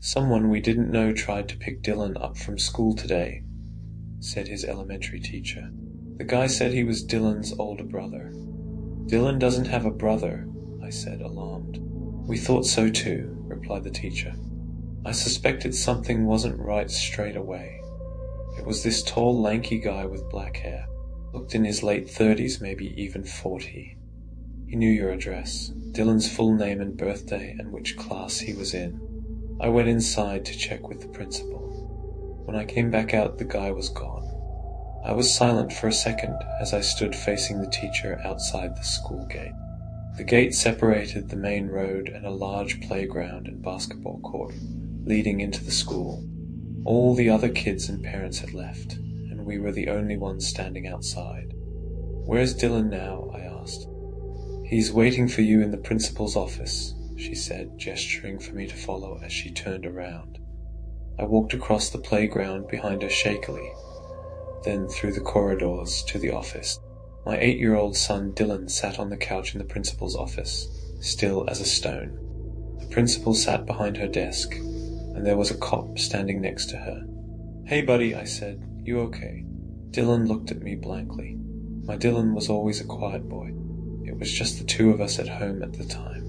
"Someone we didn't know tried to pick Dylan up from school today," said his elementary teacher. "The guy said he was Dylan's older brother." "Dylan doesn't have a brother," I said, alarmed. "We thought so too," replied the teacher. I suspected something wasn't right straight away. It was this tall, lanky guy with black hair. Looked in his late 30s, maybe even 40. He knew your address, Dylan's full name and birthday, and which class he was in. I went inside to check with the principal. When I came back out, the guy was gone. I was silent for a second as I stood facing the teacher outside the school gate. The gate separated the main road and a large playground and basketball court leading into the school. All the other kids and parents had left, and we were the only ones standing outside. "Where's Dylan now?" I asked. "He's waiting for you in the principal's office," she said, gesturing for me to follow as she turned around. I walked across the playground behind her shakily, then through the corridors to the office. My 8-year-old son Dylan sat on the couch in the principal's office, still as a stone. The principal sat behind her desk, and there was a cop standing next to her. "Hey buddy," I said, "you okay?" Dylan looked at me blankly. My Dylan was always a quiet boy. It was just the two of us at home at the time.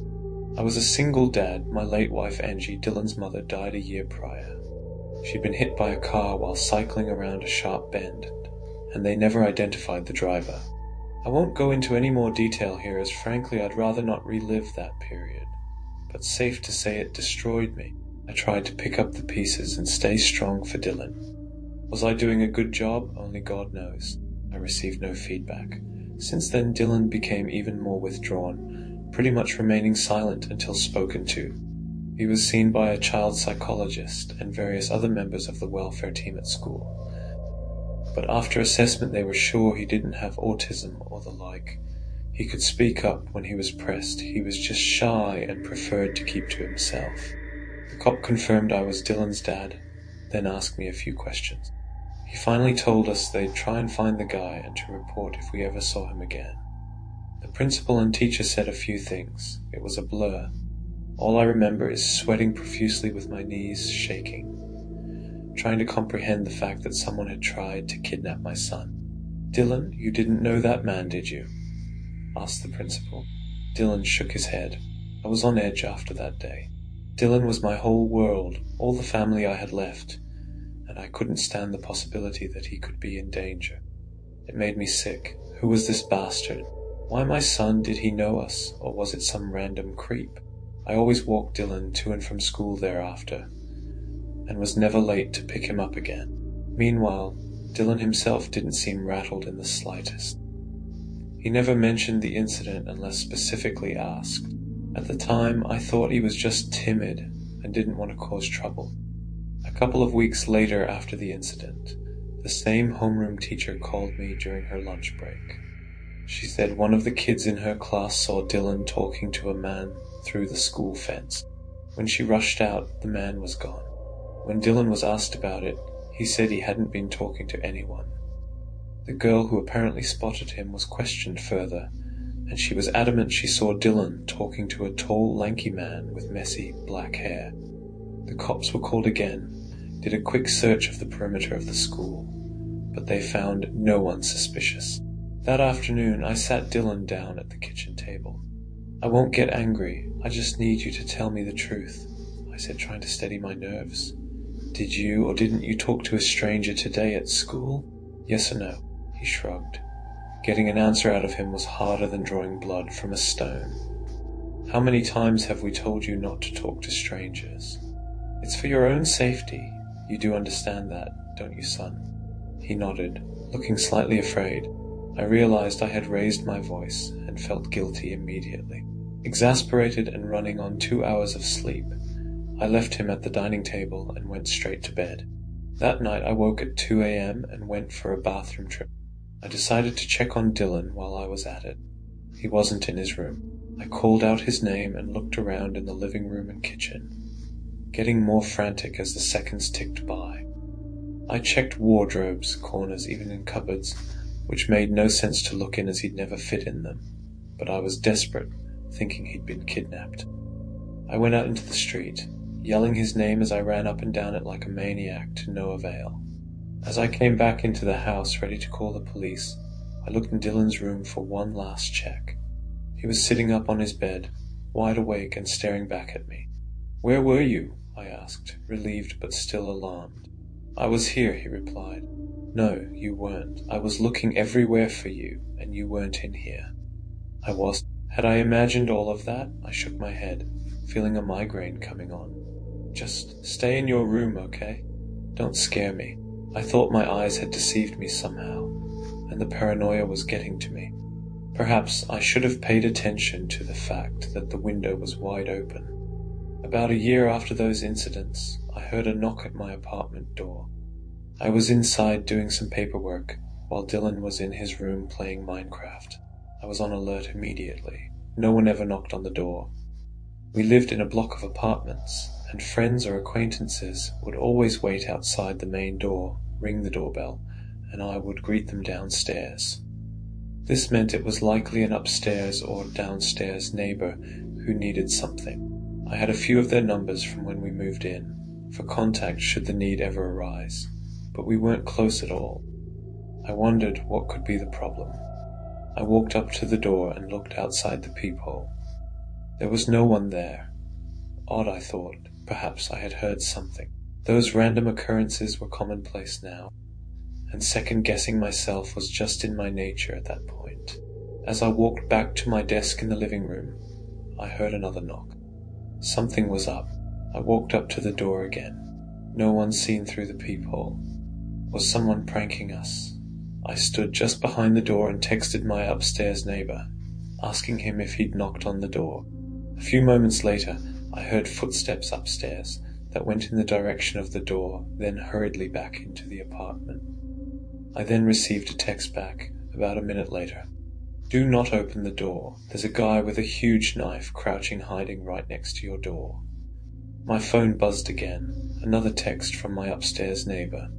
I was a single dad. My late wife Angie, Dylan's mother, died a year prior. She'd been hit by a car while cycling around a sharp bend, and they never identified the driver. I won't go into any more detail here, as frankly I'd rather not relive that period. But safe to say it destroyed me. I tried to pick up the pieces and stay strong for Dylan. Was I doing a good job? Only God knows. I received no feedback. Since then, Dylan became even more withdrawn, pretty much remaining silent until spoken to. He was seen by a child psychologist and various other members of the welfare team at school. But after assessment, they were sure he didn't have autism or the like. He could speak up when he was pressed. He was just shy and preferred to keep to himself. The cop confirmed I was Dylan's dad, then asked me a few questions. He finally told us they'd try and find the guy and to report if we ever saw him again. The principal and teacher said a few things. It was a blur. All I remember is sweating profusely with my knees shaking, trying to comprehend the fact that someone had tried to kidnap my son. "Dylan, you didn't know that man, did you?" asked the principal. Dylan shook his head. I was on edge after that day. Dylan was my whole world, all the family I had left, and I couldn't stand the possibility that he could be in danger. It made me sick. Who was this bastard? Why my son? Did he know us, or was it some random creep? I always walked Dylan to and from school thereafter, and was never late to pick him up again. Meanwhile, Dylan himself didn't seem rattled in the slightest. He never mentioned the incident unless specifically asked. At the time, I thought he was just timid and didn't want to cause trouble. A couple of weeks later after the incident, the same homeroom teacher called me during her lunch break. She said one of the kids in her class saw Dylan talking to a man through the school fence. When she rushed out, the man was gone. When Dylan was asked about it, he said he hadn't been talking to anyone. The girl who apparently spotted him was questioned further, and she was adamant she saw Dylan talking to a tall, lanky man with messy, black hair. The cops were called again, did a quick search of the perimeter of the school, but they found no one suspicious. That afternoon, I sat Dylan down at the kitchen table. "I won't get angry. I just need you to tell me the truth," I said, trying to steady my nerves. "Did you or didn't you talk to a stranger today at school? Yes or no?" He shrugged. Getting an answer out of him was harder than drawing blood from a stone. "How many times have we told you not to talk to strangers? It's for your own safety. You do understand that, don't you, son?" He nodded, looking slightly afraid. I realized I had raised my voice and felt guilty immediately. Exasperated and running on 2 hours of sleep, I left him at the dining table and went straight to bed. That night I woke at 2 a.m. and went for a bathroom trip. I decided to check on Dylan while I was at it. He wasn't in his room. I called out his name and looked around in the living room and kitchen, getting more frantic as the seconds ticked by. I checked wardrobes, corners, even in cupboards, which made no sense to look in as he'd never fit in them, but I was desperate, thinking he'd been kidnapped. I went out into the street, yelling his name as I ran up and down it like a maniac to no avail. As I came back into the house ready to call the police, I looked in Dylan's room for one last check. He was sitting up on his bed, wide awake and staring back at me. "Where were you?" I asked, relieved but still alarmed. "I was here," he replied. "No, you weren't. I was looking everywhere for you, and you weren't in here." I was. Had I imagined all of that? I shook my head, feeling a migraine coming on. "Just stay in your room, okay? Don't scare me." I thought my eyes had deceived me somehow, and the paranoia was getting to me. Perhaps I should have paid attention to the fact that the window was wide open. About a year after those incidents, I heard a knock at my apartment door. I was inside doing some paperwork, while Dylan was in his room playing Minecraft. I was on alert immediately. No one ever knocked on the door. We lived in a block of apartments, and friends or acquaintances would always wait outside the main door, ring the doorbell, and I would greet them downstairs. This meant it was likely an upstairs or downstairs neighbor who needed something. I had a few of their numbers from when we moved in, for contact should the need ever arise, but we weren't close at all. I wondered what could be the problem. I walked up to the door and looked outside the peephole. There was no one there. Odd, I thought. Perhaps I had heard something. Those random occurrences were commonplace now, and second-guessing myself was just in my nature at that point. As I walked back to my desk in the living room, I heard another knock. Something was up. I walked up to the door again. No one seen through the peephole. Was someone pranking us? I stood just behind the door and texted my upstairs neighbor, asking him if he'd knocked on the door. A few moments later, I heard footsteps upstairs that went in the direction of the door, then hurriedly back into the apartment. I then received a text back, about a minute later. "Do not open the door. There's a guy with a huge knife crouching hiding right next to your door." My phone buzzed again, another text from my upstairs neighbor.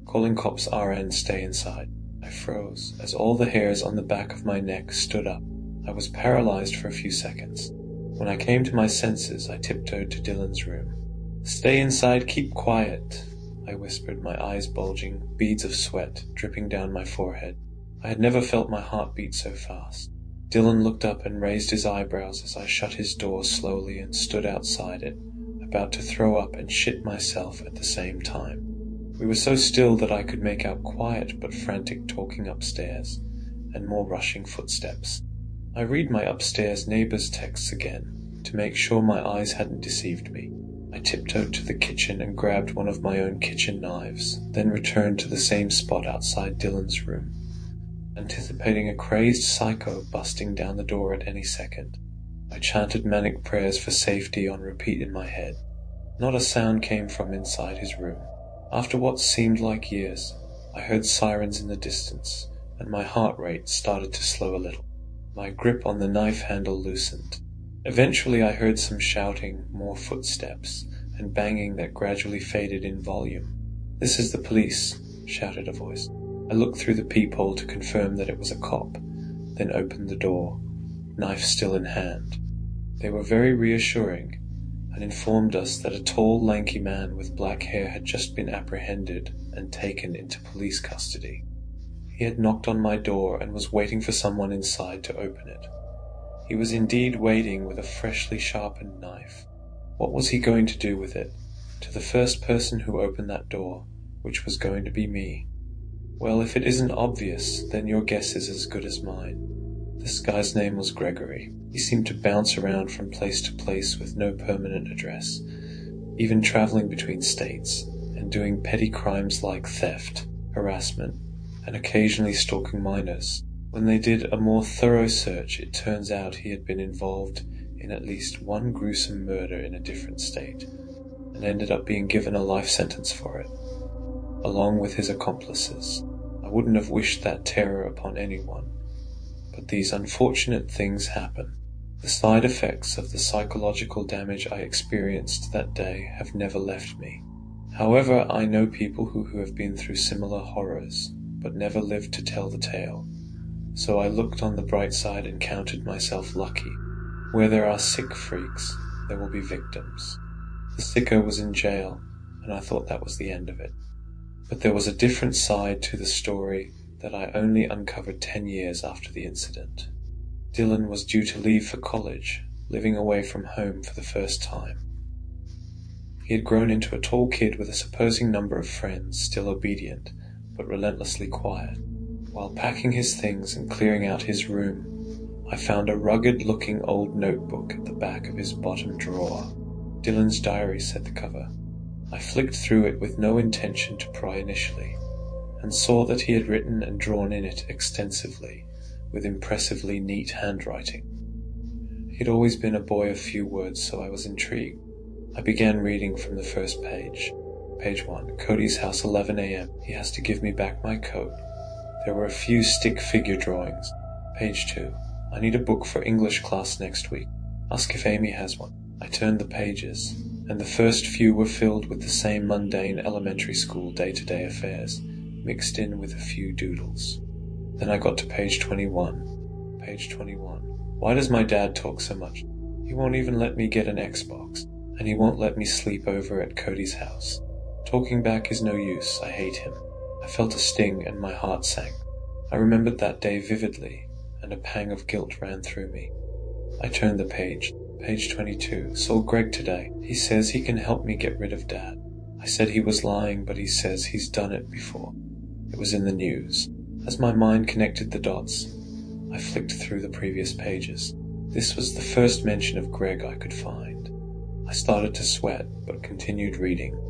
"Calling cops RN, stay inside." I froze as all the hairs on the back of my neck stood up. I was paralyzed for a few seconds. When I came to my senses, I tiptoed to Dylan's room. "Stay inside, keep quiet," I whispered, my eyes bulging, beads of sweat dripping down my forehead. I had never felt my heart beat so fast. Dylan looked up and raised his eyebrows as I shut his door slowly and stood outside it, about to throw up and shit myself at the same time. We were so still that I could make out quiet but frantic talking upstairs, and more rushing footsteps. I read my upstairs neighbor's texts again, to make sure my eyes hadn't deceived me. I tiptoed to the kitchen and grabbed one of my own kitchen knives, then returned to the same spot outside Dylan's room, anticipating a crazed psycho busting down the door at any second. I chanted manic prayers for safety on repeat in my head. Not a sound came from inside his room. After what seemed like years, I heard sirens in the distance, and my heart rate started to slow a little. My grip on the knife handle loosened. Eventually I heard some shouting, more footsteps, and banging that gradually faded in volume. "This is the police," shouted a voice. I looked through the peephole to confirm that it was a cop, then opened the door, knife still in hand. They were very reassuring, and informed us that a tall, lanky man with black hair had just been apprehended and taken into police custody. He had knocked on my door and was waiting for someone inside to open it. He was indeed waiting with a freshly sharpened knife. What was he going to do with it? To the first person who opened that door, which was going to be me. Well, if it isn't obvious, then your guess is as good as mine. This guy's name was Gregory. He seemed to bounce around from place to place with no permanent address, even traveling between states, and doing petty crimes like theft, harassment, and occasionally stalking minors. When they did a more thorough search, it turns out he had been involved in at least one gruesome murder in a different state, and ended up being given a life sentence for it, along with his accomplices. I wouldn't have wished that terror upon anyone, but these unfortunate things happen. The side effects of the psychological damage I experienced that day have never left me. However, I know people who have been through similar horrors, but never lived to tell the tale. So I looked on the bright side and counted myself lucky. Where there are sick freaks, there will be victims. The sicko was in jail, and I thought that was the end of it. But there was a different side to the story that I only uncovered 10 years after the incident. Dylan was due to leave for college, living away from home for the first time. He had grown into a tall kid with a surprising number of friends, still obedient, but relentlessly quiet. While packing his things and clearing out his room, I found a rugged-looking old notebook at the back of his bottom drawer. Dylan's diary said the cover. I flicked through it with no intention to pry initially, and saw that he had written and drawn in it extensively, with impressively neat handwriting. He'd always been a boy of few words, so I was intrigued. I began reading from the first page. Page 1, Cody's house, 11 a.m. He has to give me back my coat. There were a few stick figure drawings. Page 2, I need a book for English class next week. Ask if Amy has one. I turned the pages, and the first few were filled with the same mundane elementary school day-to-day affairs, mixed in with a few doodles. Then I got to page 21. Page 21. Why does my dad talk so much? He won't even let me get an Xbox, and he won't let me sleep over at Cody's house. Talking back is no use. I hate him. I felt a sting and my heart sank. I remembered that day vividly, and a pang of guilt ran through me. I turned the page. Page 22. Saw Greg today. He says he can help me get rid of Dad. I said he was lying, but he says he's done it before. It was in the news. As my mind connected the dots, I flicked through the previous pages. This was the first mention of Greg I could find. I started to sweat, but continued reading.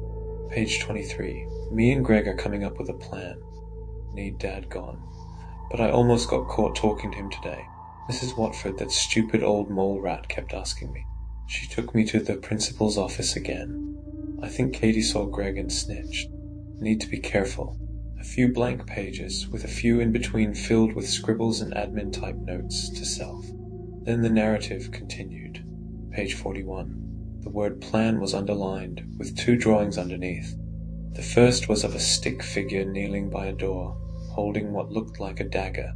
Page 23. Me and Greg are coming up with a plan. Need Dad gone. But I almost got caught talking to him today. Mrs. Watford, that stupid old mole rat, kept asking me. She took me to the principal's office again. I think Katie saw Greg and snitched. Need to be careful. A few blank pages, with a few in between filled with scribbles and admin-type notes to self. Then the narrative continued. Page 41. The word plan was underlined, with 2 drawings underneath. The first was of a stick figure kneeling by a door, holding what looked like a dagger.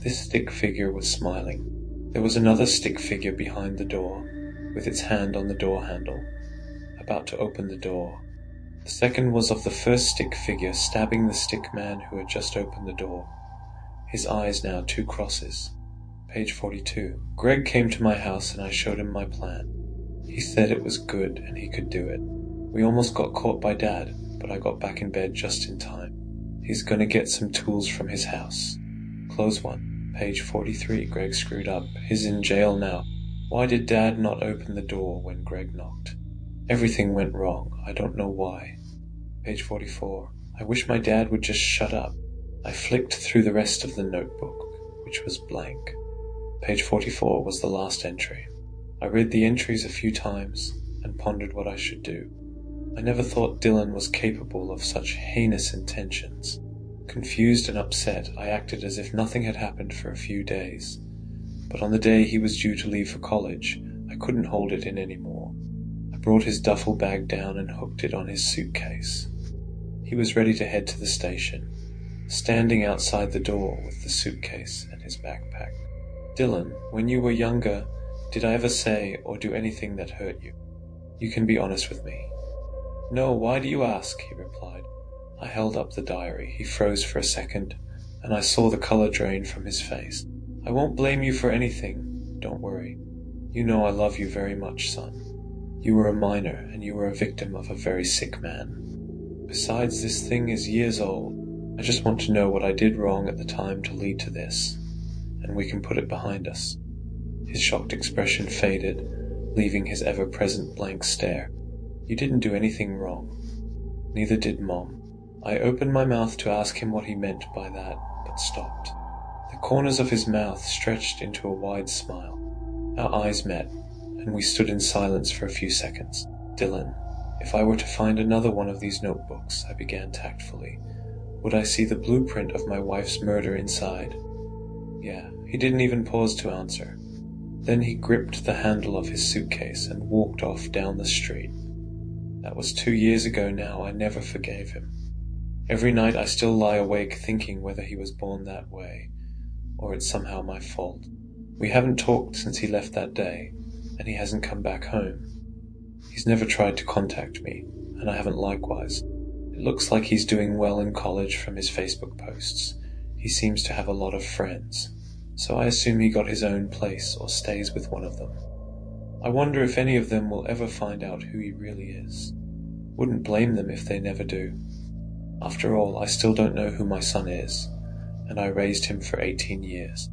This stick figure was smiling. There was another stick figure behind the door, with its hand on the door handle, about to open the door. The second was of the first stick figure stabbing the stick man who had just opened the door. His eyes now 2 crosses. Page 42. Greg came to my house and I showed him my plan. He said it was good and he could do it. We almost got caught by Dad, but I got back in bed just in time. He's gonna get some tools from his house. Close one. Page 43. Greg screwed up. He's in jail now. Why did Dad not open the door when Greg knocked? Everything went wrong. I don't know why. Page 44. I wish my dad would just shut up. I flicked through the rest of the notebook, which was blank. Page 44 was the last entry. I read the entries a few times and pondered what I should do. I never thought Dylan was capable of such heinous intentions. Confused and upset, I acted as if nothing had happened for a few days. But on the day he was due to leave for college, I couldn't hold it in anymore. I brought his duffel bag down and hooked it on his suitcase. He was ready to head to the station, standing outside the door with the suitcase and his backpack. Dylan, when you were younger, did I ever say or do anything that hurt you? You can be honest with me. No, why do you ask? He replied. I held up the diary. He froze for a second, and I saw the color drain from his face. I won't blame you for anything. Don't worry. You know I love you very much, son. You were a minor, and you were a victim of a very sick man. Besides, this thing is years old. I just want to know what I did wrong at the time to lead to this, and we can put it behind us. His shocked expression faded, leaving his ever-present blank stare. You didn't do anything wrong. Neither did Mom. I opened my mouth to ask him what he meant by that, but stopped. The corners of his mouth stretched into a wide smile. Our eyes met, and we stood in silence for a few seconds. Dylan, if I were to find another one of these notebooks, I began tactfully, would I see the blueprint of my wife's murder inside? Yeah, he didn't even pause to answer. Then he gripped the handle of his suitcase and walked off down the street. That was 2 years ago now. I never forgave him. Every night I still lie awake thinking whether he was born that way, or it's somehow my fault. We haven't talked since he left that day, and he hasn't come back home. He's never tried to contact me, and I haven't likewise. It looks like he's doing well in college from his Facebook posts. He seems to have a lot of friends, so I assume he got his own place or stays with one of them. I wonder if any of them will ever find out who he really is. Wouldn't blame them if they never do. After all, I still don't know who my son is, and I raised him for 18 years.